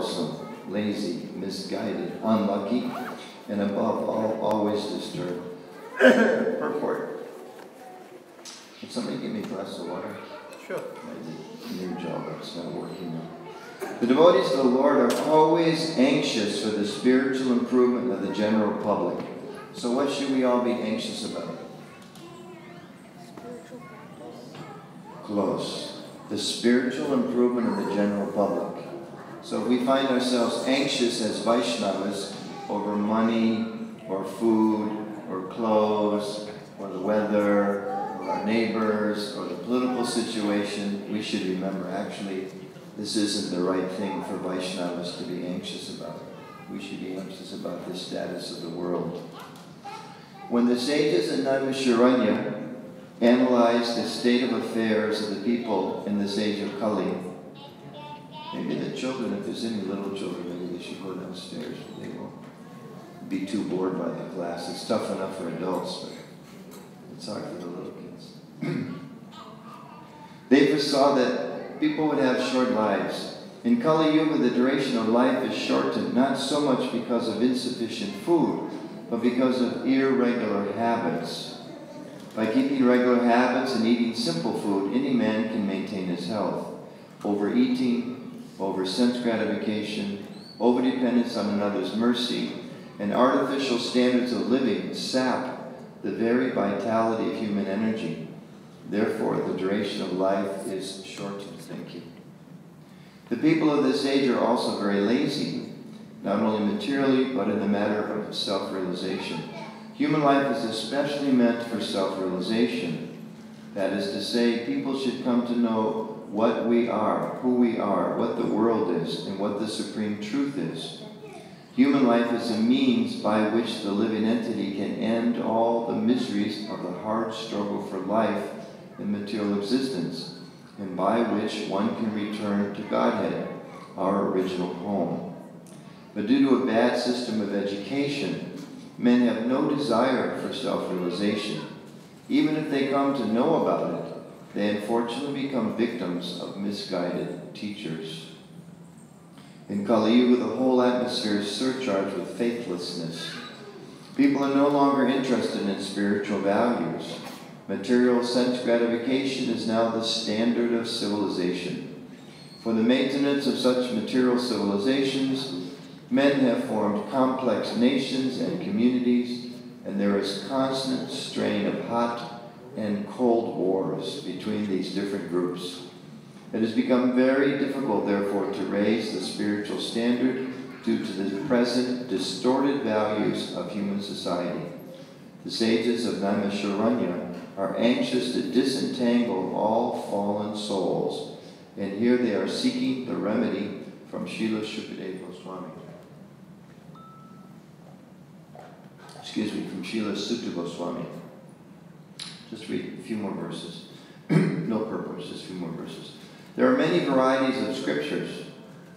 quarrelsome, lazy, misguided, unlucky, and above all, always disturbed. Purport. Can somebody give me a glass of water? Sure. I did your job, but it's not working now. The devotees of the Lord are always anxious for the spiritual improvement of the general public. So what should we all be anxious about? Close. The spiritual improvement of the general public. So if we find ourselves anxious as Vaishnavas over money, or food, or clothes, or the weather, or our neighbors, or the political situation, we should remember, actually, this isn't the right thing for Vaishnavas to be anxious about. We should be anxious about the status of the world. When the sages in Naimisharanya analyzed the state of affairs of the people in this age of Kali, maybe the children, if there's any little children, maybe they should go downstairs. They won't be too bored by the class. It's tough enough for adults, but it's hard for the little kids. They foresaw that people would have short lives. In Kali Yuga, the duration of life is shortened, not so much because of insufficient food, but because of irregular habits. By keeping regular habits and eating simple food, any man can maintain his health. Overeating, over-sense gratification, overdependence on another's mercy, and artificial standards of living sap the very vitality of human energy. Therefore, the duration of life is shortened. Thank you. The people of this age are also very lazy, not only materially, but in the matter of self-realization. Human life is especially meant for self-realization. That is to say, people should come to know what we are, who we are, what the world is, and what the supreme truth is. Human life is a means by which the living entity can end all the miseries of the hard struggle for life in material existence, and by which one can return to Godhead, our original home. But due to a bad system of education, men have no desire for self-realization. Even if they come to know about it, they unfortunately become victims of misguided teachers. In Kali Yuga, the whole atmosphere is surcharged with faithlessness. People are no longer interested in spiritual values. Material sense gratification is now the standard of civilization. For the maintenance of such material civilizations, men have formed complex nations and communities, and there is constant strain of hot and cold wars between these different groups. It has become very difficult, therefore, to raise the spiritual standard due to the present distorted values of human society. The sages of Naimisharanya are anxious to disentangle all fallen souls, and here they are seeking the remedy from Srila Shukadeva Goswami. From Srila Sutta Goswami. Just read a few more verses. No purpose, just a few more verses. There are many varieties of scriptures,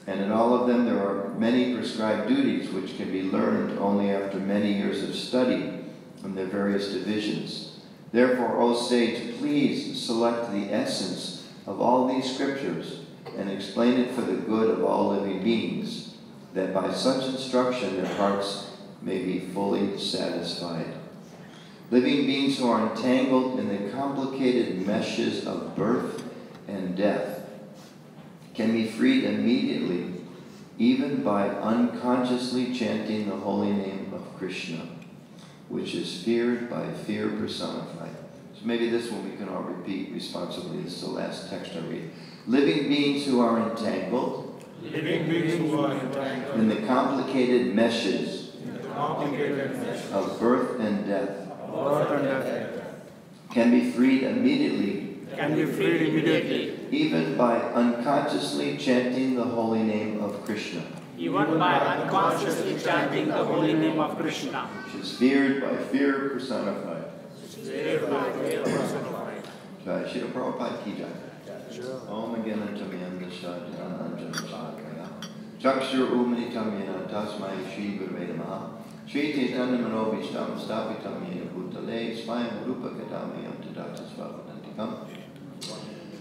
and in all of them there are many prescribed duties which can be learned only after many years of study in their various divisions. Therefore, O sage, please select the essence of all these scriptures and explain it for the good of all living beings, that by such instruction their hearts may be fully satisfied. Living beings who are entangled in the complicated meshes of birth and death can be freed immediately, even by unconsciously chanting the holy name of Krishna, which is feared by fear personified. So maybe this one we can all repeat responsibly. This is the last text I read. Living beings who are entangled, in the complicated meshes of birth and death can be freed immediately, even by unconsciously chanting the holy name of Krishna. Even by unconsciously chanting the holy name of Krishna, which is feared by fear personified. Jai Shri Prabhupada ki jai. Om Agena Tamyanda Shadana Anjana Shakaya. Chakshur Umnitam Yena Tasmai Shri Gurve Namaha. Shri Chaitanya Manobhishtam Stapitam Yena Bhutale Svayam Rupa Kadamayam Tadata Svavadantikam.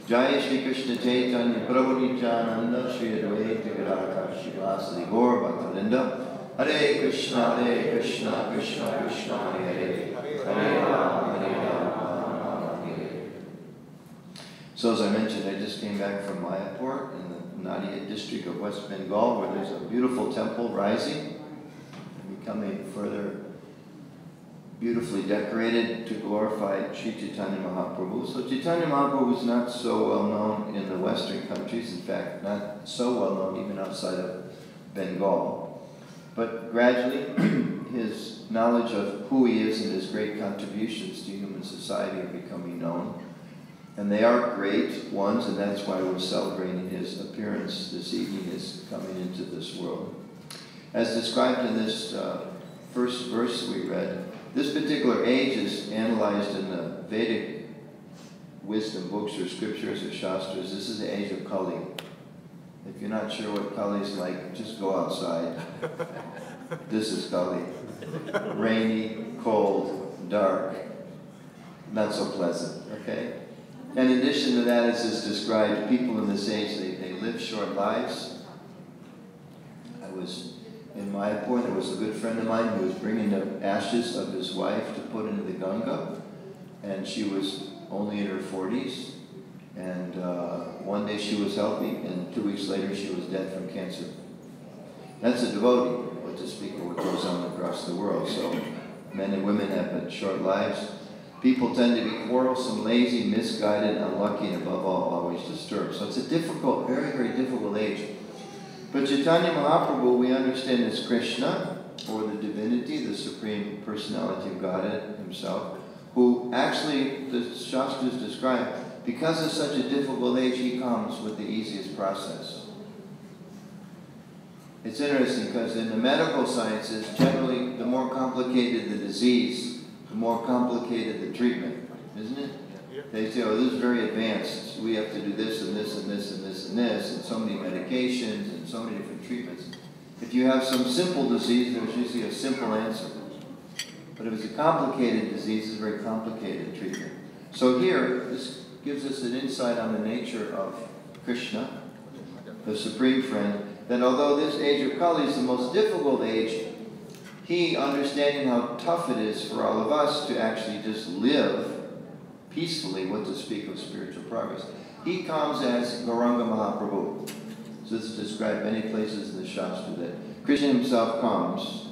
Jai Shri Krishna Chaitanya Prabhu Nityananda Shri Advaita Gadadhar Shiva Lasli Gaur Bhaktalinda. Hare Krishna, Krishna Krishna, Hare Hare, Hare Rama, Rama, Hare. So as I mentioned, I just came back from Mayapur in the Nadia district of West Bengal, where there's a beautiful temple rising, and becoming further beautifully decorated to glorify Sri Chaitanya Mahaprabhu. So Chaitanya Mahaprabhu is not so well known in the Western countries, in fact, not so well known even outside of Bengal. But gradually, his knowledge of who he is and his great contributions to human society are becoming known. And they are great ones, and that's why we're celebrating his appearance this evening, his coming into this world. As described in this first verse we read, this particular age is analyzed in the Vedic wisdom books or scriptures or shastras. This is the age of Kali. If you're not sure what Kali is like, just go outside. This is Kali. Rainy, cold, dark, not so pleasant, okay? And in addition to that, as is described, people in this age, they live short lives. I was in Mayapur, there was a good friend of mine who was bringing the ashes of his wife to put into the Ganga, and she was only in her 40s. And one day she was healthy, and 2 weeks later she was dead from cancer. That's a devotee, what to speak of what goes on across the world. So men and women have but short lives. People tend to be quarrelsome, lazy, misguided, unlucky, and above all, always disturbed. So it's a difficult, very, very difficult age. But Chaitanya Mahaprabhu, we understand as Krishna, or the divinity, the supreme personality of Godhead himself, who actually, the Shastras describe, because of such a difficult age, he comes with the easiest process. It's interesting because in the medical sciences, generally, the more complicated the disease, the more complicated the treatment, isn't it? Yeah. They say, oh, this is very advanced. We have to do this and this and this and this and this, and so many medications and so many different treatments. If you have some simple disease, there's usually a simple answer. But if it's a complicated disease, it's a very complicated treatment. So here, this gives us an insight on the nature of Krishna, the Supreme Friend, that although this age of Kali is the most difficult age, he, understanding how tough it is for all of us to actually just live peacefully, what to speak of spiritual progress, he comes as Gauranga Mahaprabhu. So this is described many places in the Shastra that Krishna himself comes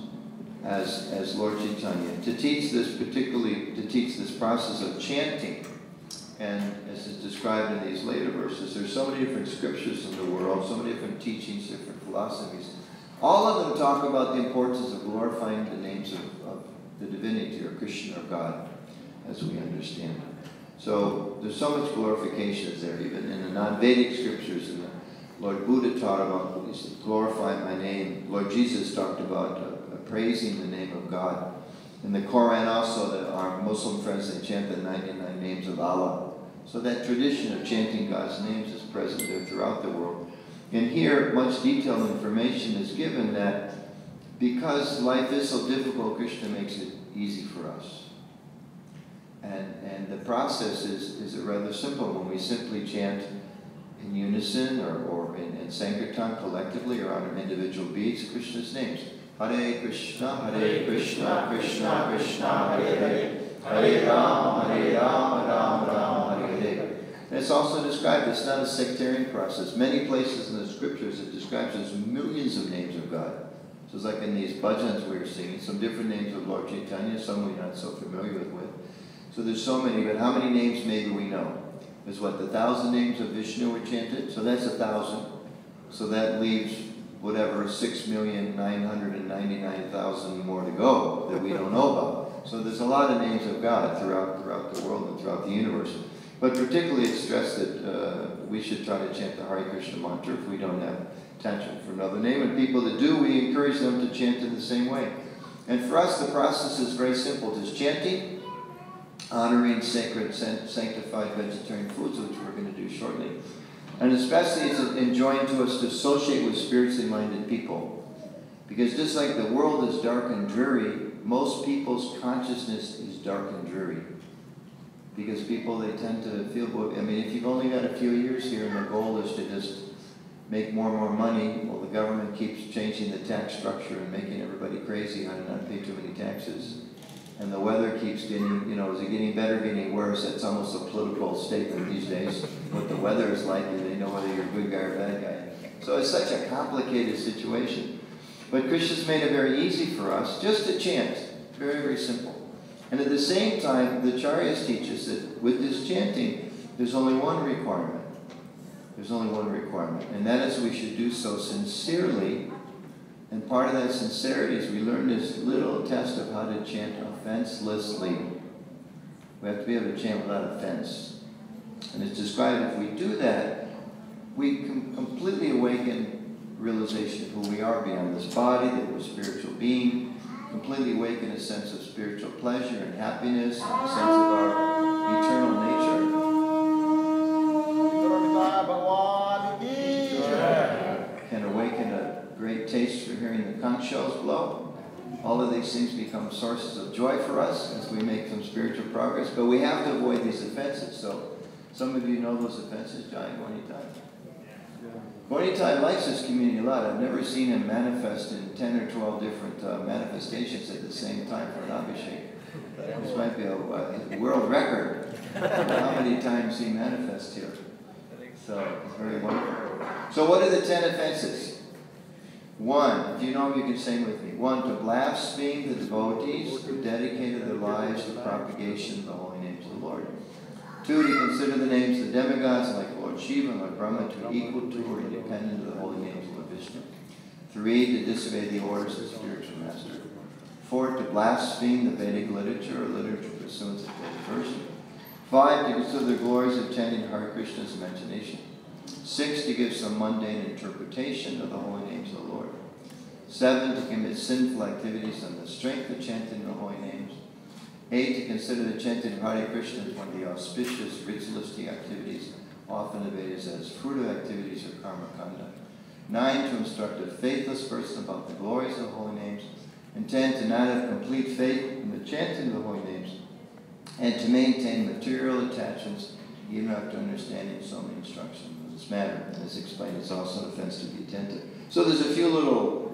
as Lord Chaitanya to teach this, particularly to teach this process of chanting. And as is described in these later verses, there's so many different scriptures in the world, so many different teachings, different philosophies. All of them talk about the importance of glorifying the names of the divinity, or Krishna, or God, as we understand it. So there's so much glorification there, even in the non-Vedic scriptures. And the Lord Buddha taught about, he said, glorify my name. Lord Jesus talked about praising the name of God. In the Quran also, that our Muslim friends, they chant the 99 names of Allah. So that tradition of chanting God's names is present there throughout the world. And here, much detailed information is given that because life is so difficult, Krishna makes it easy for us. And the process is rather simple. When we simply chant in unison or in Sankirtan collectively or on our individual beats, Krishna's names. Hare Krishna, Krishna Krishna, Hare Hare, Hare Rama, Rama Rama, Hare Hare. And it's also described, it's not a sectarian process. Many places in the scriptures it describes as millions of names of God. So it's like in these bhajans we were singing, some different names of Lord Chaitanya, some we're not so familiar with. So there's so many, but how many names maybe we know? There's what, the 1,000 names of Vishnu were chanted? So that's 1,000. So that leaves whatever, 6,999,000 more to go that we don't know about. So there's a lot of names of God throughout the world and throughout the universe. But particularly it's stressed that we should try to chant the Hare Krishna mantra if we don't have attention for another name. And people that do, we encourage them to chant in the same way. And for us, the process is very simple. Just chanting, honoring sacred, sanctified vegetarian foods, which we're going to do shortly. And especially it's enjoying to us to associate with spiritually minded people. Because just like the world is dark and dreary, most people's consciousness is dark and dreary. Because people, they tend to feel, I mean, if you've only got a few years here and the goal is to just make more and more money, well, the government keeps keeps changing the tax structure and making everybody crazy how to not pay too many taxes. And the weather keeps getting, you know, is it getting better, getting worse? That's almost a political statement these days. What the weather is like, and they know whether you're a good guy or a bad guy. So it's such a complicated situation. But Krishna's made it very easy for us just to chant. Very, very simple. And at the same time, the Acharyas teach us that with this chanting, there's only one requirement. There's only one requirement. And that is we should do so sincerely. And part of that sincerity is we learn this little test of how to chant offenselessly. We have to be able to chant without offense. And it's described if we do that, we can completely awaken realization of who we are beyond this body, that we're a spiritual being, completely awaken a sense of spiritual pleasure and happiness, and a sense of our eternal nature. Can awaken a great taste for hearing the conch shells blow. All of these things become sources of joy for us as we make some spiritual progress, but we have to avoid these offenses. So some of you know those offenses, Jai Gonitai. Gonitai likes this community a lot. I've never seen him manifest in 10 or 12 different manifestations at the same time for an Abhishek. This might be a world record for how many times he manifests here. So it's very wonderful. So what are the 10 offenses? 1, if you know them, you can sing with me. 1, to blaspheme the devotees who dedicated their lives to the propagation of the holy names of the Lord. 2, to consider the names of the demigods like Lord Shiva and Lord Brahma to be equal to or independent of the holy names of Lord Vishnu. 3, to disobey the orders of the spiritual master. 4, to blaspheme the Vedic literature or literature pursuant to the Vedic version. 5, to consider the glories of chanting Hare Krishna's imagination. 6, to give some mundane interpretation of the holy names of the Lord. 7, to commit sinful activities on the strength of chanting the holy names. 8, to consider the chanting of Hare Krishna as one of the auspicious ritualistic activities often evaded as fruitive activities or karma kanda. 9, to instruct a faithless person about the glories of the holy names. And 10, to not have complete faith in the chanting of the holy names, and to maintain material attachments even after understanding so many instructions in this matter. And as explained, it's also an offense to be attentive. So there's a few little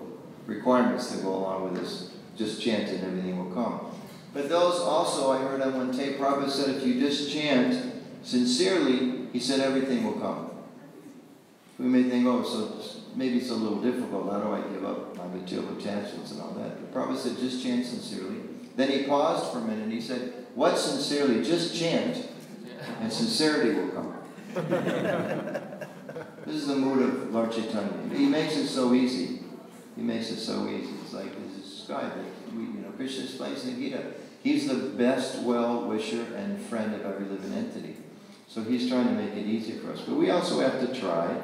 requirements that go along with this. Just chant and everything will come. But those also, I heard on one tape, Prabhupada said if you just chant sincerely, he said everything will come. We may think, oh, so maybe it's a little difficult. How do I give up my material attachments and all that? But Prabhupada said just chant sincerely. Then he paused for a minute and he said, what sincerely? Just chant and sincerity will come. This is the mood of Lord Chaitanya. He makes it so easy. He makes it so easy. It's like it's described. Krishna explains in the Gita. He's the best well-wisher and friend of every living entity. So he's trying to make it easy for us. But we also have to try.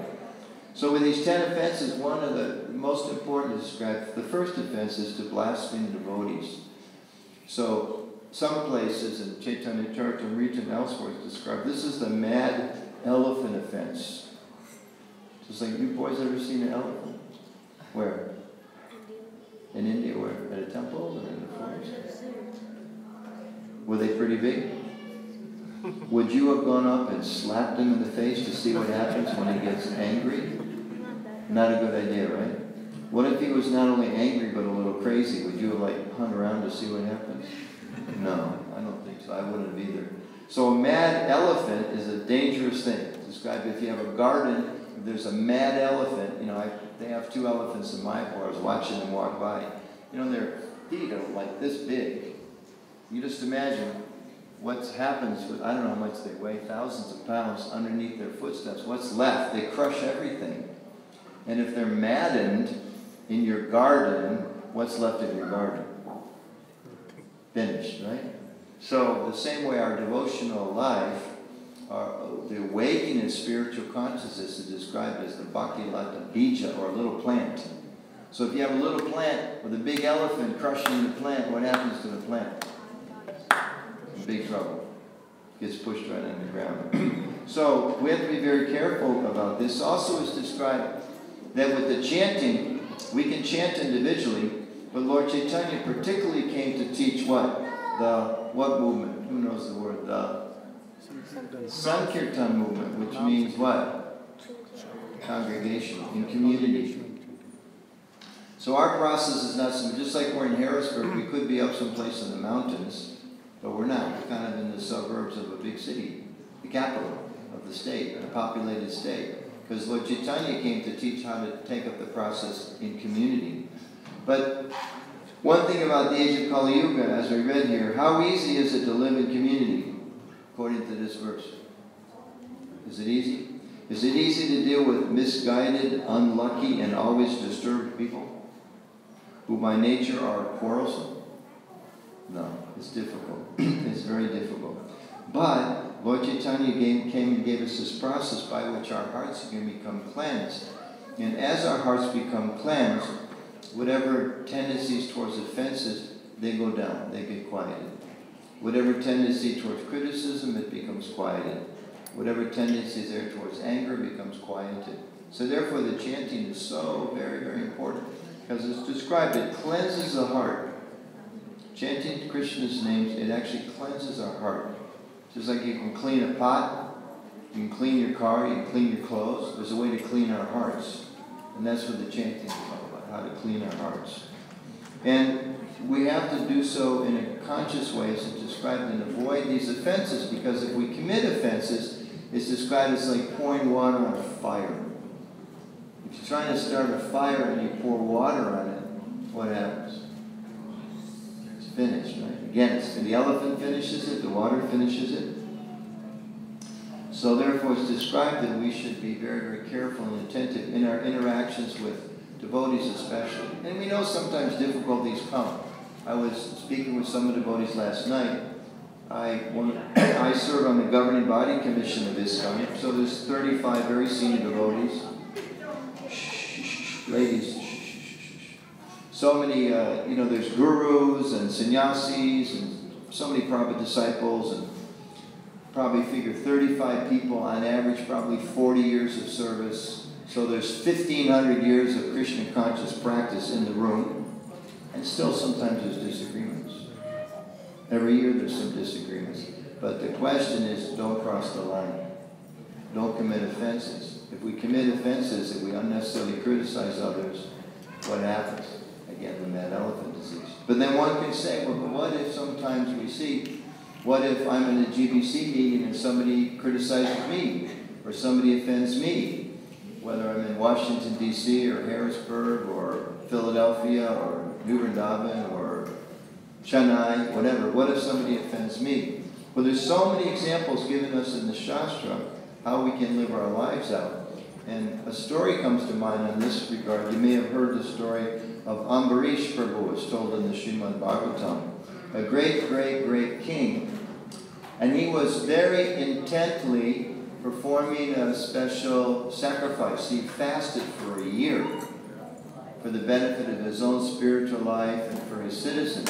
So with these 10 offenses, one of the most important to describe, the first offense is to blaspheme the devotees. So some places in Chaitanya Charitamrita and elsewhere it's described, this is the mad elephant offense. So it's like, you boys ever seen an elephant? Where? In India, where? At a temple or in the forest? Were they pretty big? Would you have gone up and slapped him in the face to see what happens when he gets angry? Not a good idea, right? What if he was not only angry but a little crazy? Would you have hung around to see what happens? No, I don't think so. I wouldn't have either. So a mad elephant is a dangerous thing. It's described if you have a garden, if there's a mad elephant, they have 2 elephants in my bar. I was watching them walk by. Their feet are like this big. You just imagine what happens with, I don't know how much they weigh, thousands of pounds underneath their footsteps. What's left? They crush everything. And if they're maddened in your garden, what's left of your garden? Finished, right? So the same way our devotional life, the awakening in spiritual consciousness is described as the Bhakti-lata bija, or a little plant. So if you have a little plant with a big elephant crushing the plant, what happens to the plant? In big trouble. Gets pushed right on the ground. So we have to be very careful about this. Also is described that with the chanting, we can chant individually, but Lord Chaitanya particularly came to teach what? What movement? Who knows the word? The Sankirtan movement, which means what? Congregation, in community. So our process is not some, just like we're in Harrisburg, we could be up someplace in the mountains, but we're not. We're kind of in the suburbs of a big city, the capital of the state, a populated state. Because Lord Chaitanya came to teach how to take up the process in community. But one thing about the age of Kali Yuga, as we read here, how easy is it to live in community, according to this verse? Is it easy? Is it easy to deal with misguided, unlucky, and always disturbed people, who by nature are quarrelsome? No, it's difficult. It's very difficult. But Lord Chaitanya came and gave us this process by which our hearts can become cleansed. And as our hearts become cleansed, whatever tendencies towards offenses, they go down, they get quieted. Whatever tendency towards criticism, it becomes quieted. Whatever tendency is there towards anger becomes quieted. So therefore the chanting is so very, very important. Because it's described, it cleanses the heart. Chanting Krishna's names, it actually cleanses our heart. Just like you can clean a pot, you can clean your car, you can clean your clothes. There's a way to clean our hearts. And that's what the chanting is all about, how to clean our hearts. And we have to do so in a conscious way, as it's described, and avoid these offenses, because if we commit offenses, it's described as like pouring water on a fire. If you're trying to start a fire and you pour water on it, what happens? It's finished, right? Again, the elephant finishes it, the water finishes it. So therefore it's described that we should be very, very careful and attentive in our interactions with devotees especially. And we know sometimes difficulties come. I was speaking with some of the devotees last night. I serve on the governing body commission of ISKCON, so there's 35 very senior devotees. Ladies, so many, there's gurus and sannyasis and so many Prabhupada disciples, and probably figure 35 people on average, probably 40 years of service. So there's 1,500 years of Krishna conscious practice in the room, and still sometimes there's disagreements. Every year there's some disagreements. But the question is, don't cross the line. Don't commit offenses. If we commit offenses, if we unnecessarily criticize others, what happens? Again, the mad elephant disease. But then one can say, well, but what if sometimes we see, what if I'm in a GBC meeting and somebody criticizes me, or somebody offends me, whether I'm in Washington, D.C., or Harrisburg, or Philadelphia, or New Vrindavan, or Chennai, whatever. What if somebody offends me? Well, there's so many examples given us in the Shastra how we can live our lives out. And a story comes to mind in this regard. You may have heard the story of Ambarish Prabhu. It's told in the Srimad Bhagavatam. A great, great, great king. And he was very intently performing a special sacrifice. He fasted for a year for the benefit of his own spiritual life and for his citizens.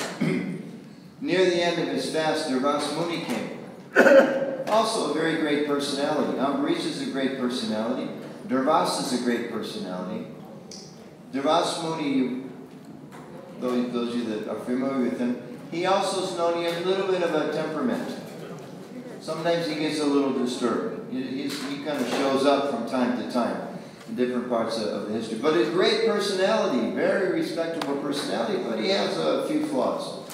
Near the end of his fast, Durvas Muni came. Also a very great personality. Ambarish is a great personality. Durvas is a great personality. Durvas Muni, those of you that are familiar with him, he also is known, he has a little bit of a temperament. Sometimes he gets a little disturbed. He kind of shows up from time to time in different parts of the history. But a great personality, very respectable personality, but he has a few flaws.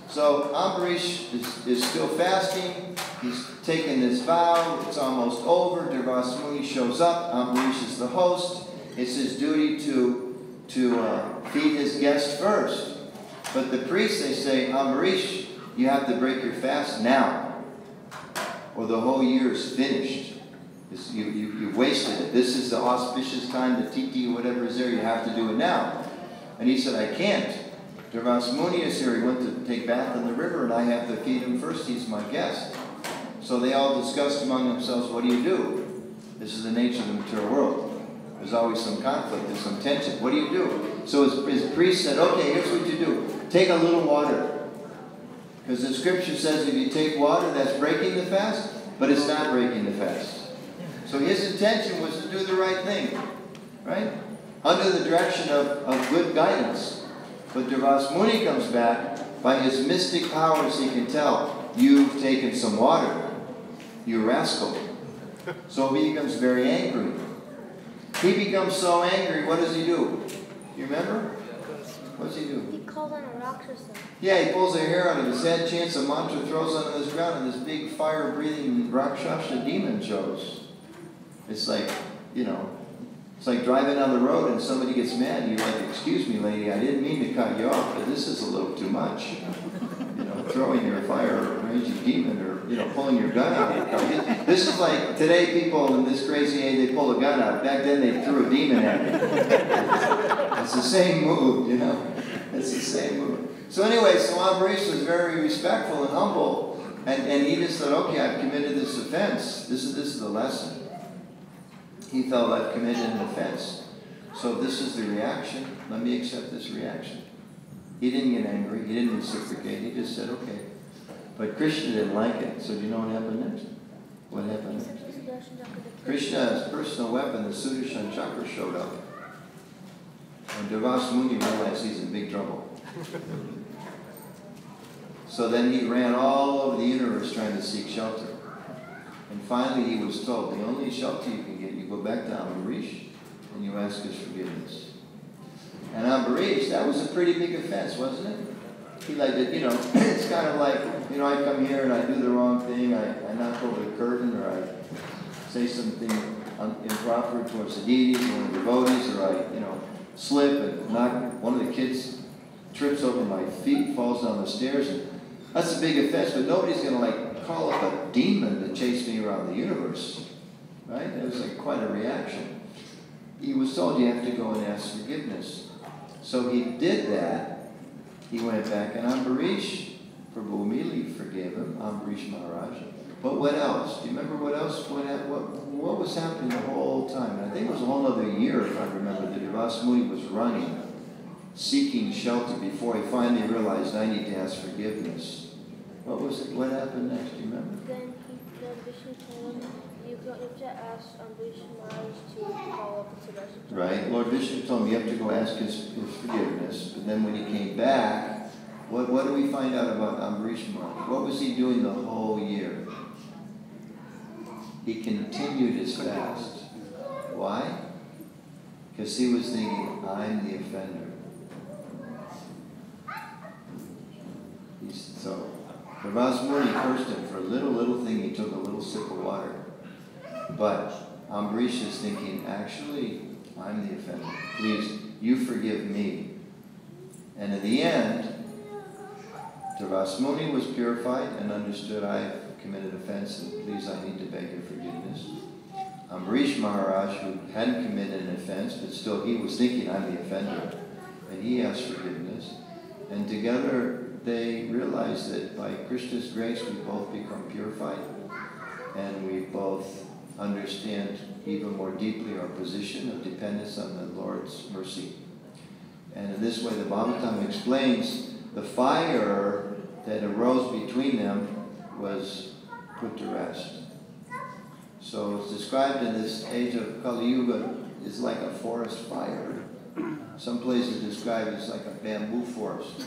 So Ambarish is still fasting. He's taken this vow. It's almost over. Durvas Muni shows up. Ambarish is the host. It's his duty to feed his guest first. But the priests, they say, Ambarish, you have to break your fast now, or the whole year is finished. You wasted it. This is the auspicious time, the titi, whatever is there, you have to do it now. And he said, I can't. Durvas Muni is here. He went to take bath in the river, and I have to feed him first. He's my guest. So they all discussed among themselves, what do you do? This is the nature of the material world. There's always some conflict, there's some tension. What do you do? So his priest said, okay, here's what you do. Take a little water. Because the scripture says if you take water, that's breaking the fast, but it's not breaking the fast. So his intention was to do the right thing, right? Under the direction of good guidance. But Durvas Muni comes back, by his mystic powers he can tell, you've taken some water, you rascal. So he becomes very angry. He becomes so angry, what does he do? You remember? What's he do? He calls on a Rakshasa. Yeah, he pulls a hair out of his head, chants a mantra, throws it on this ground, and this big fire-breathing Rakshasa demon shows. It's like, you know, it's like driving down the road and somebody gets mad and you're like, excuse me, lady, I didn't mean to cut you off, but this is a little too much. You know, throwing your fire-raging demon or, you know, pulling your gun out. This is like, today people in this crazy age, they pull a gun out. Back then they threw a demon at you. It's the same move, you know. It's the same move. So anyway, so Ambarish was very respectful and humble, and he just thought, okay, I've committed this offense. This is the lesson. He felt, I've committed an offense. So this is the reaction. Let me accept this reaction. He didn't get angry. He didn't reciprocate. He just said, okay. But Krishna didn't like it. So do you know what happened next? What happened next? Krishna's personal weapon, the Sudarshan Chakra, showed up. And Devas Muni realized he's in big trouble. So then he ran all over the universe trying to seek shelter. And finally he was told, the only shelter you can get, you go back to Ambarish and you ask his forgiveness. And Ambarish, that was a pretty big offense, wasn't it? He like it, you know, it's kind of like, you know, I come here and I do the wrong thing, I knock over the curtain, or I say something improper towards the deities or the devotees, or I, you know, slip and knock, one of the kids trips over my feet, falls down the stairs, and that's a big offense, but nobody's going to like call up a demon to chase me around the universe, right? It was like quite a reaction. He was told you have to go and ask forgiveness. So he did that. He went back, and Ambarish, Prabhu immediately forgave him, Ambarish Maharaj. But what else? Do you remember what else? What was happening the whole time? And I think it was a whole other year, if I remember, that Devas Muni was running, seeking shelter before he finally realized, I need to ask forgiveness. What was it? What happened next? Do you remember? Then Lord Vishnu told him, you have to ask Ambarish Maharaj to follow up with Sudarshan. Right. Lord Vishnu told him you have to go ask his forgiveness. But then when he came back, what do we find out about Ambarish Maharaj? What was he doing the whole year? He continued his fast. Why? Because he was thinking, I'm the offender. So Devas Muni cursed him for a little thing. He took a little sip of water. But Ambarish is thinking, actually, I'm the offender. Please, you forgive me. And in the end, Devas Muni was purified and understood, I've committed offense, and please, I need to beg your forgiveness. Ambarish Maharaj, who hadn't committed an offense, but still he was thinking, I'm the offender, and he asked forgiveness. And together they realized that by Krishna's grace we both become purified, and we both understand even more deeply our position of dependence on the Lord's mercy. And in this way the Bhagavatam explains the fire that arose between them was put to rest. So it's described in this age of Kali Yuga is like a forest fire. Some places describe it as like a bamboo forest.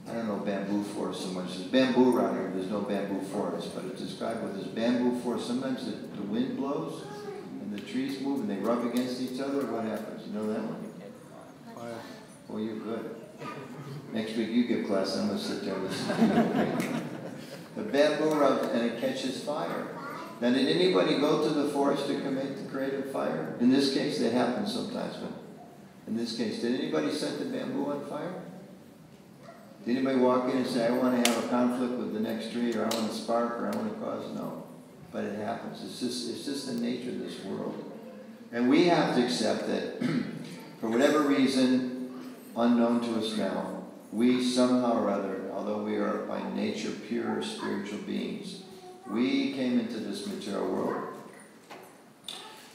I don't know bamboo forest so much. There's bamboo around here, there's no bamboo forest, but it's described with this bamboo forest. Sometimes the wind blows and the trees move and they rub against each other. What happens? You know that one? Fire. Oh, you're good. Next week you give class, I'm going to sit there and listen to you. The bamboo rubs and it catches fire. Now, did anybody go to the forest to create a fire? In this case, that happens sometimes, but in this case, did anybody set the bamboo on fire? Did anybody walk in and say, I want to have a conflict with the next tree, or I want to spark, or I want to cause? No. But it happens. It's just the nature of this world. And we have to accept that for whatever reason, unknown to us now, we somehow or other, although we are by nature pure spiritual beings, we came into this material world.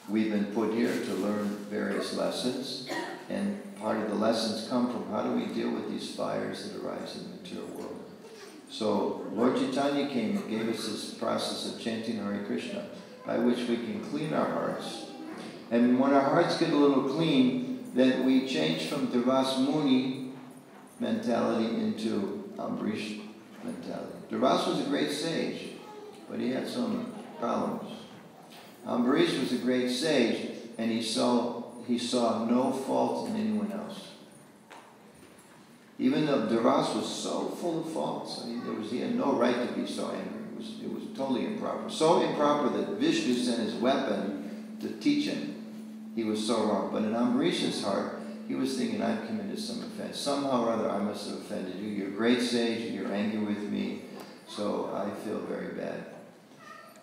We've been put here to learn various lessons, and part of the lessons come from how do we deal with these fires that arise in the material world. So Lord Chaitanya came and gave us this process of chanting Hare Krishna, by which we can clean our hearts. And when our hearts get a little clean, then we change from Devas Muni mentality into Ambarish mentality. Devas was a great sage, but he had some problems. Ambarish was a great sage, and he saw no fault in anyone else. Even though Duras was so full of faults, I mean, he had no right to be so angry. It was totally improper. So improper that Vishnu sent his weapon to teach him. He was so wrong. But in Ambarish's heart, he was thinking, I've committed some offense. Somehow or other, I must have offended you. You're a great sage. You're angry with me. So I feel very bad.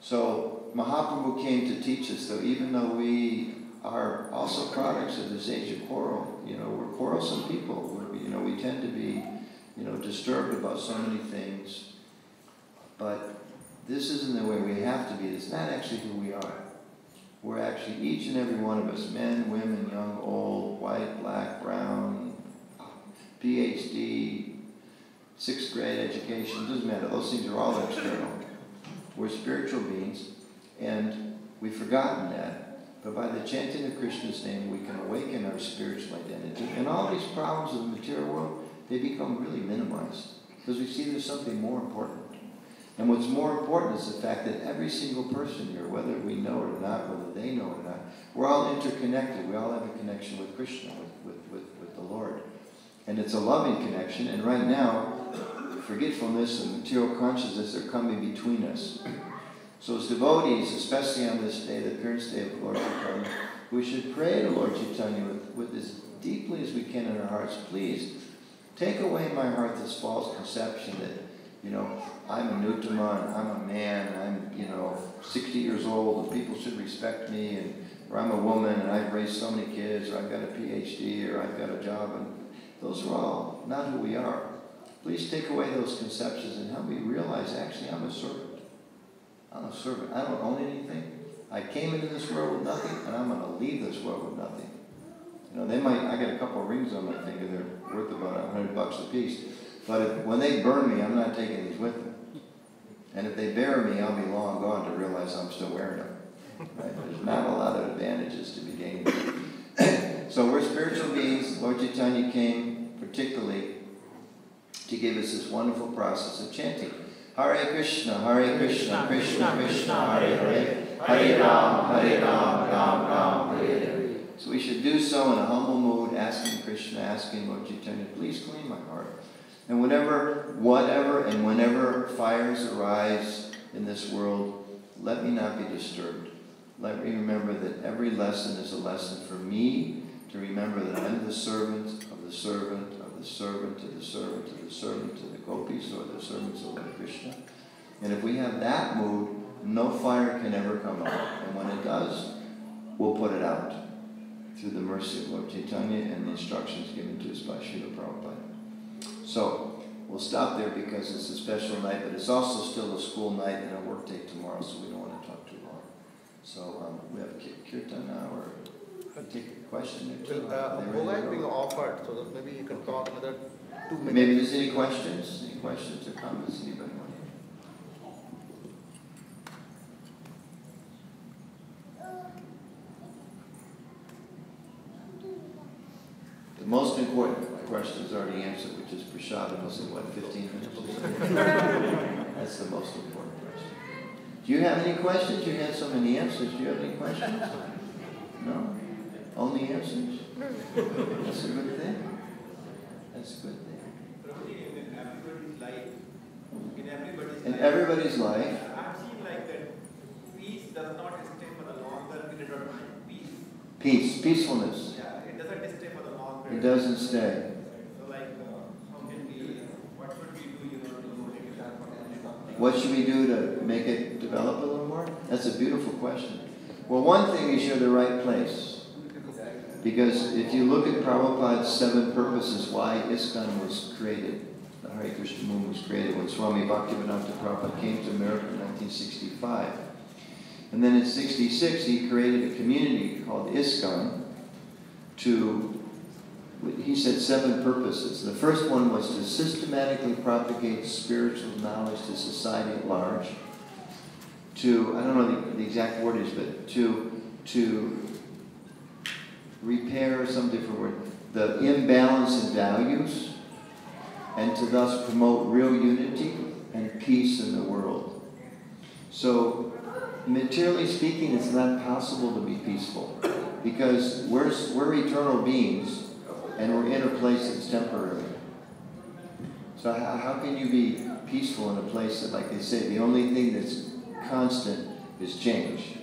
So Mahaprabhu came to teach us, though, even though we are also products of this age of quarrel. We're quarrelsome people. We tend to be, disturbed about so many things. But this isn't the way we have to be. It's not actually who we are. We're actually, each and every one of us, men, women, young, old, white, black, brown, PhD, 6th grade education, doesn't matter. Those things are all external. We're spiritual beings, and we've forgotten that. But by the chanting of Krishna's name, we can awaken our spiritual identity. And all these problems of the material world, they become really minimized. Because we see there's something more important. And what's more important is the fact that every single person here, whether we know it or not, whether they know it or not, we're all interconnected. We all have a connection with Krishna, with the Lord. And it's a loving connection. And right now, forgetfulness and material consciousness are coming between us. So as devotees, especially on this day, the appearance day of Lord Chaitanya, we should pray to Lord Chaitanya with as deeply as we can in our hearts. Please, take away in my heart this false conception that, I'm a Nuttaman, I'm a man, I'm, 60 years old, and people should respect me, or I'm a woman, and I've raised so many kids, or I've got a PhD, or I've got a job, and those are all not who we are. Please take away those conceptions and help me realize, actually, I'm a servant. I'm a servant. I don't own anything. I came into this world with nothing, and I'm going to leave this world with nothing. I got a couple of rings on my finger. They're worth about $100 a piece. But when they burn me, I'm not taking these with them. And if they bury me, I'll be long gone to realize I'm still wearing them. Right? There's not a lot of advantages to be gained. So we're spiritual beings. Lord Chaitanya came particularly to give us this wonderful process of chanting. Hare Krishna, Krishna Krishna, Hare Hare, Hare Ram, Ram Ram, Hare Hare. So we should do so in a humble mood, asking Krishna, asking Lord Chaitanya, please clean my heart. And whatever and whenever fires arise in this world, let me not be disturbed. Let me remember that every lesson is a lesson for me to remember that I'm the servant of the servant of the servant to the servant to the servant to the gopis, or the servants of Lord Krishna. And if we have that mood, no fire can ever come out. And when it does, we'll put it out through the mercy of Lord Chaitanya and the instructions given to us by Srila Prabhupada. So we'll stop there because it's a special night, but it's also still a school night and a work day tomorrow, so we don't want to talk too long. So we have kirtan now, or take a question or two. Bhoga is being offered, so that maybe you can talk another 2 minutes. Maybe there's any questions? Any questions or comments? Anybody want to? The most important question is already answered, which is prashadam. Was it, 15 minutes? That's the most important question. Do you have any questions? You had so many answers. Do you have any questions? No? Only answers? That's a good thing. That's a good thing. In everybody's life, I've seen like that peace does not stay for the longer period of time. Peacefulness. Yeah, it doesn't stay for the long period. It doesn't stay. So like, how can we, what should we do, to make it happen? What should we do to make it develop a little more? That's a beautiful question. Well, one thing is you're the right place. Because if you look at Prabhupada's 7 purposes why ISKCON was created, the Hare Krishna movement was created when Swami Bhaktivedanta Prabhupada came to America in 1965. And then in 66 he created a community called ISKCON to, he said 7 purposes. The first one was to systematically propagate spiritual knowledge to society at large. To, I don't know the exact wordage, but to repair, some different word, the imbalance in values, and to thus promote real unity and peace in the world. So, materially speaking, it's not possible to be peaceful, because we're eternal beings, and we're in a place that's temporary. So how can you be peaceful in a place that, like they say, the only thing that's constant is change?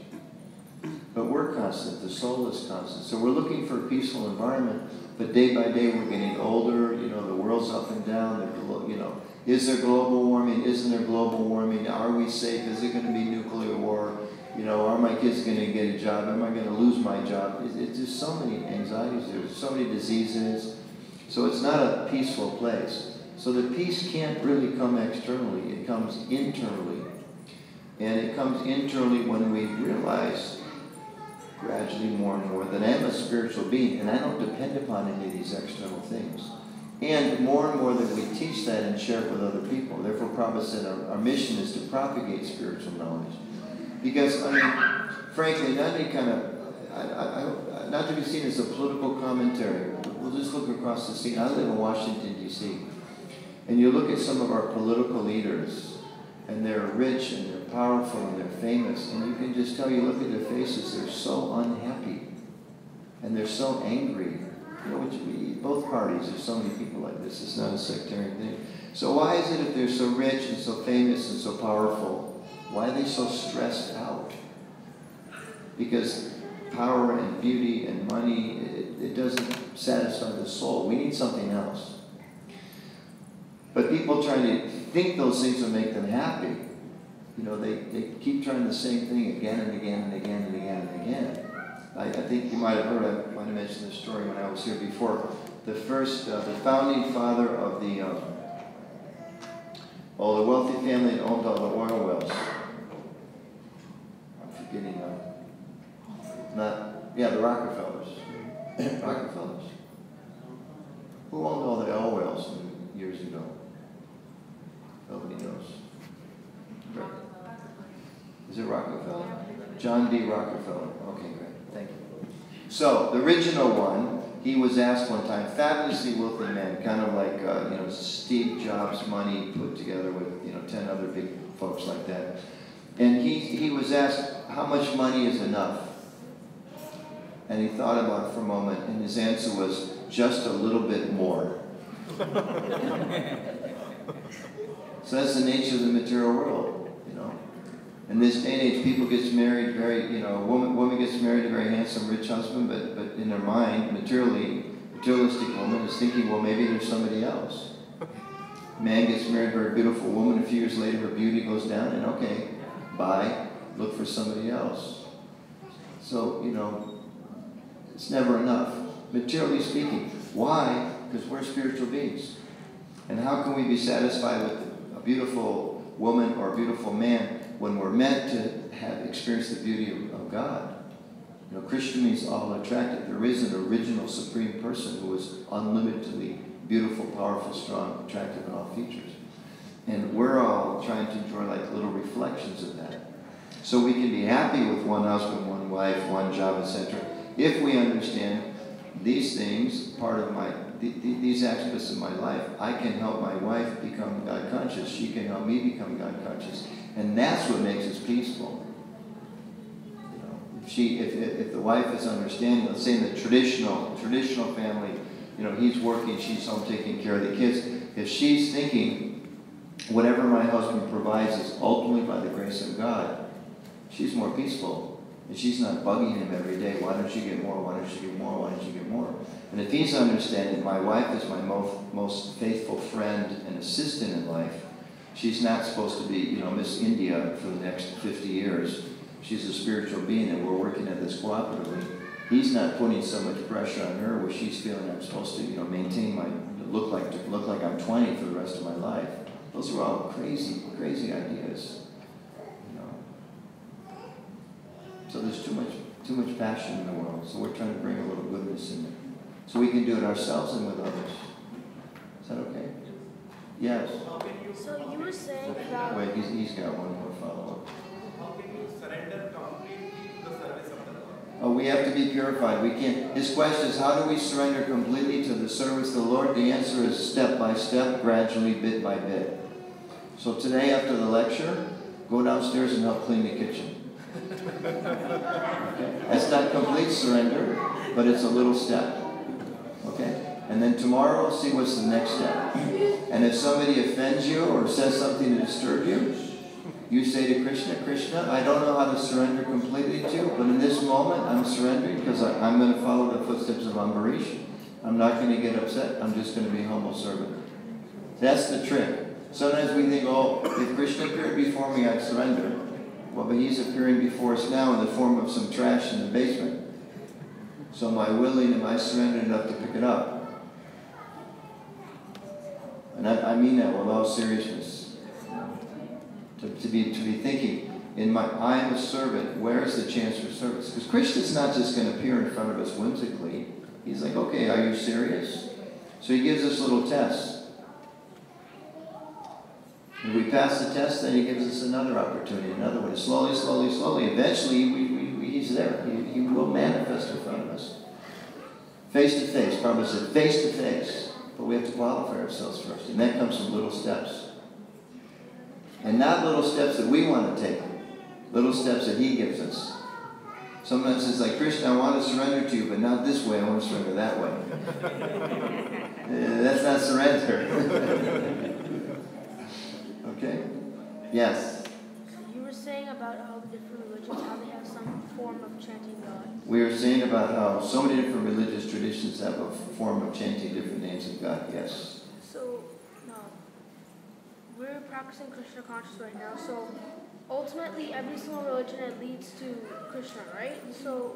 But we're constant, the soul is constant. So we're looking for a peaceful environment, but day by day we're getting older, you know, the world's up and down, you know, is there global warming, isn't there global warming, are we safe, is it going to be nuclear war, you know, are my kids going to get a job, am I going to lose my job? It's just so many anxieties, there's so many diseases, so it's not a peaceful place. So the peace can't really come externally, it comes internally. And it comes internally when we realize gradually more and more that I am a spiritual being and I don't depend upon any of these external things. And more that we teach that and share it with other people. Therefore, Prabhupada said our mission is to propagate spiritual knowledge. Because, I mean, frankly, not any kind of, not to be seen as a political commentary. We'll just look across the scene. I live in Washington, D.C. And you look at some of our political leaders, and they're rich, and they're powerful, and they're famous, and you can just tell, you look at their faces, they're so unhappy, and they're so angry. You know, both parties, there's so many people like this, it's not a sectarian thing. So why is it if they're so rich and so famous and so powerful, why are they so stressed out? Because power and beauty and money, it doesn't satisfy the soul. We need something else. But people trying to think those things will make them happy, you know, they keep trying the same thing again and again and again and again and again. I think you might have heard, I might have mentioned this story when I was here before. The founding father of the wealthy family that owned all the oil wells. I'm forgetting the Rockefellers. Rockefellers. Who owned all the oil wells years ago? Nobody knows. Is it Rockefeller? John D. Rockefeller. Okay, great. Thank you. So, the original one, he was asked one time, fabulously wealthy man, kind of like, you know, Steve Jobs' money put together with, you know, 10 other big folks like that. And he was asked, how much money is enough? And he thought about it for a moment, and his answer was, just a little bit more. So that's the nature of the material world, you know. In this day and age, people get married a woman gets married to a very handsome, rich husband, but in their mind, materialistic woman is thinking, well, maybe there's somebody else. Man gets married to a very beautiful woman, a few years later her beauty goes down, and okay, bye, look for somebody else. So, you know, it's never enough, materially speaking. Why? Because we're spiritual beings. And how can we be satisfied with a beautiful woman or a beautiful man when we're meant to have experienced the beauty of God? You know, Krishna means all attractive. There is an original supreme person who is unlimitedly beautiful, powerful, strong, attractive in all features. And we're all trying to enjoy like little reflections of that. So we can be happy with one husband, one wife, one job, etc. If we understand these things, part of these aspects of my life, I can help my wife become God conscious. She can help me become God conscious. And that's what makes us peaceful. You know, if the wife is understanding, let's say in the traditional family, you know, he's working, she's home taking care of the kids. If she's thinking, whatever my husband provides is ultimately by the grace of God, she's more peaceful. And she's not bugging him every day, why don't you get more, why don't you get more, why don't you get more? And if he's understanding, my wife is my most faithful friend and assistant in life, she's not supposed to be, you know, Miss India for the next 50 years. She's a spiritual being and we're working at this cooperatively. He's not putting so much pressure on her where she's feeling I'm supposed to, you know, maintain look like I'm 20 for the rest of my life. Those are all crazy ideas. So there's too much passion in the world. So we're trying to bring a little goodness in there. So we can do it ourselves and with others. Is that okay? Yes. So you were saying that... Wait, he's got one more follow-up. How can you surrender completely to the service of the Lord? Oh, we have to be purified. We can't. His question is, how do we surrender completely to the service of the Lord? The answer is step by step, gradually, bit by bit. So today after the lecture, go downstairs and help clean the kitchen. Okay? That's not complete surrender, but it's a little step. Okay? And then tomorrow, see what's the next step. And if somebody offends you or says something to disturb you, you say to Krishna, Krishna, I don't know how to surrender completely to you, but in this moment I'm surrendering because I'm going to follow the footsteps of Ambarish. I'm not going to get upset. I'm just going to be a humble servant. That's the trick. Sometimes we think, oh, if Krishna appeared before me, I'd surrender. Well, but he's appearing before us now in the form of some trash in the basement. So am I willing, am I surrendered enough to pick it up? And I mean that with all seriousness. To be thinking, I am a servant, where is the chance for service? Because Krishna's not just going to appear in front of us whimsically. He's like, okay, are you serious? So he gives us little tests. If we pass the test, then he gives us another opportunity, another one. Slowly, slowly, slowly. Eventually, he's there. He will manifest in front of us. Face to face. Prabhupada said, face to face. But we have to qualify ourselves first. And that comes from little steps. And not little steps that we want to take. Little steps that he gives us. Sometimes it's like, Krishna, I want to surrender to you, but not this way. I want to surrender that way. That's not surrender. Okay? Yes? You were saying about how the different religions, how they have some form of chanting God. We were saying about how so many different religious traditions have a form of chanting different names of God. Yes? So, no. We're practicing Krishna consciousness right now, so ultimately every single religion it leads to Krishna, right? So,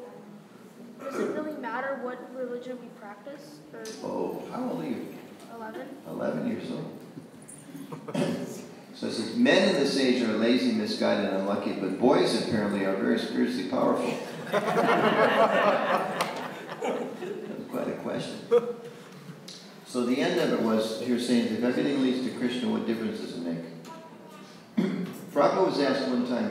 does it really matter what religion we practice? Or Oh, how old are you? 11? 11 years old. So it says, men in this age are lazy, misguided, and unlucky, but boys apparently are very spiritually powerful. That's quite a question. So the end of it was, you're saying, if everything leads to Krishna, what difference does it make? Prabhupada was asked one time,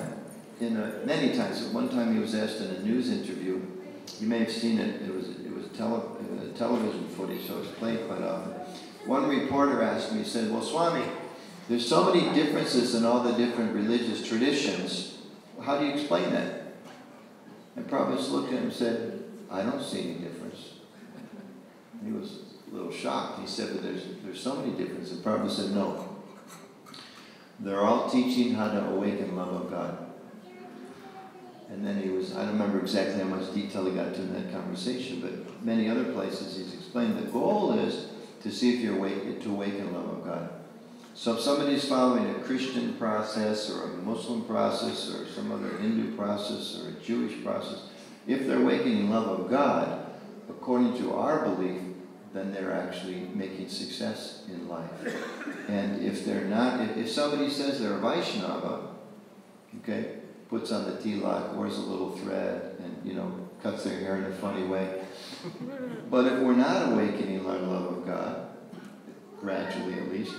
many times, but one time he was asked in a news interview, you may have seen it, it was television footage, so it's played quite often. One reporter asked me, he said, well, Swami, there's so many differences in all the different religious traditions. How do you explain that? And Prabhupada just looked at him and said, I don't see any difference. He was a little shocked. He said, but there's so many differences. And Prabhupada said, no. They're all teaching how to awaken love of God. And then I don't remember exactly how much detail he got to in that conversation, but many other places he's explained the goal is to see if you're to awaken love of God. So if somebody's following a Christian process or a Muslim process or some other Hindu process or a Jewish process, if they're awakening love of God, according to our belief, then they're actually making success in life. And if they're not, if somebody says they're a Vaishnava, okay, puts on the tilak, wears a little thread, and, cuts their hair in a funny way. But if we're not awakening our love of God, gradually at least,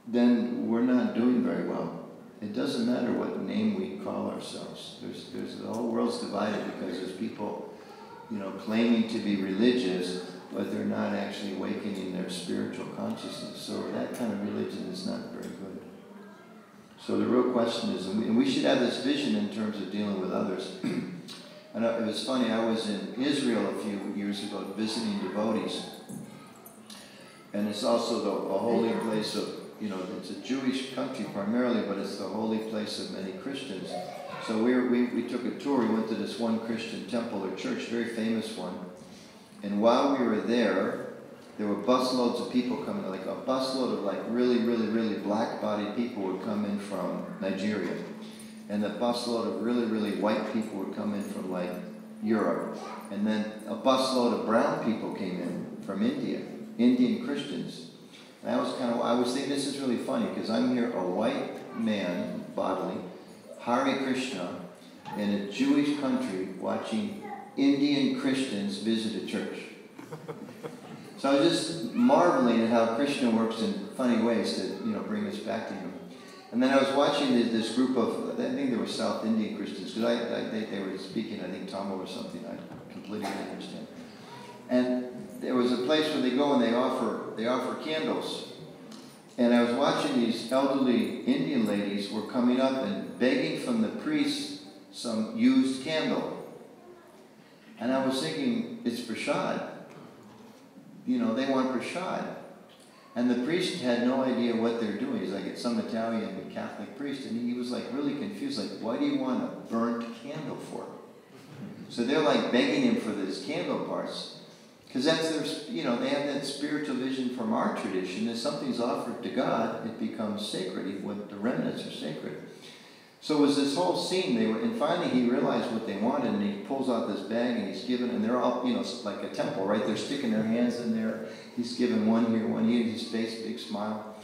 then we're not doing very well. It doesn't matter what name we call ourselves. The whole world's divided because there's people, claiming to be religious, but they're not actually awakening their spiritual consciousness. So that kind of religion is not very good. So the real question is, and we should have this vision in terms of dealing with others. And it was funny, I was in Israel a few years ago visiting devotees. And it's also a holy place of, it's a Jewish country primarily, but it's the holy place of many Christians. So we took a tour. We went to this one Christian temple or church, very famous one. And while we were there were busloads of people coming, like a busload of really, really, really black-bodied people would come in from Nigeria. And a busload of really, really white people would come in from Europe. And then a busload of brown people came in from India, Indian Christians. And I was thinking, this is really funny, because I'm here, a white man, bodily, Hare Krishna, in a Jewish country, watching Indian Christians visit a church. So I was just marveling at how Krishna works in funny ways to, bring us back to him. And then I was watching this group of, I think they were South Indian Christians, because they were speaking, I think, Tamil or something. I completely didn't understand. And there was a place where they go and they offer candles. And I was watching these elderly Indian ladies were coming up and begging from the priest some used candle. And I was thinking, it's prashad. they want prasad. And the priest had no idea what they're doing. He's like, it's some Italian Catholic priest. And he was like really confused, like, why do you want a burnt candle for? So they're like begging him for this candle parts. Because that's their, they have that spiritual vision from our tradition. If something's offered to God, it becomes sacred. When the remnants are sacred. So it was this whole scene. And finally he realized what they wanted, and he pulls out this bag and he's given, and they're all, like a temple, right? They're sticking their hands in there. He's given one here, one here. His face, big smile.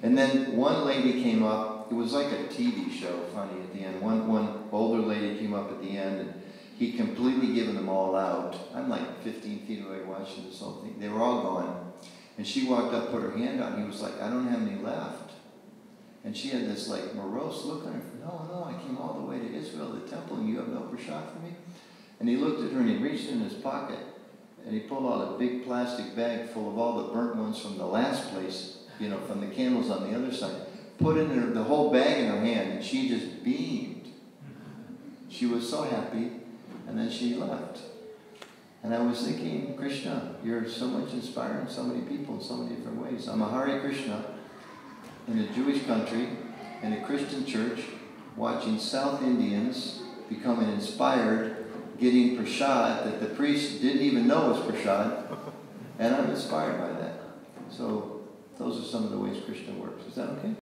And then one lady came up. It was like a TV show, funny at the end. One older lady came up at the end, and he completely given them all out. I'm like 15 feet away watching this whole thing. They were all gone. And she walked up, put her hand out, and he was like, I don't have any left. And she had this like morose look on her. No, I came all the way to Israel, the temple, and you have no prasad for me? And he looked at her and he reached in his pocket and he pulled out a big plastic bag full of all the burnt ones from the last place, from the candles on the other side. Put in the whole bag in her hand, and she just beamed. She was so happy, and then she left. And I was thinking, Krishna, you're so much inspiring so many people in so many different ways. I'm a Hare Krishna in a Jewish country, in a Christian church, watching South Indians becoming inspired, getting prasad that the priest didn't even know was prasad, and I'm inspired by that. So those are some of the ways Krishna works. Is that okay?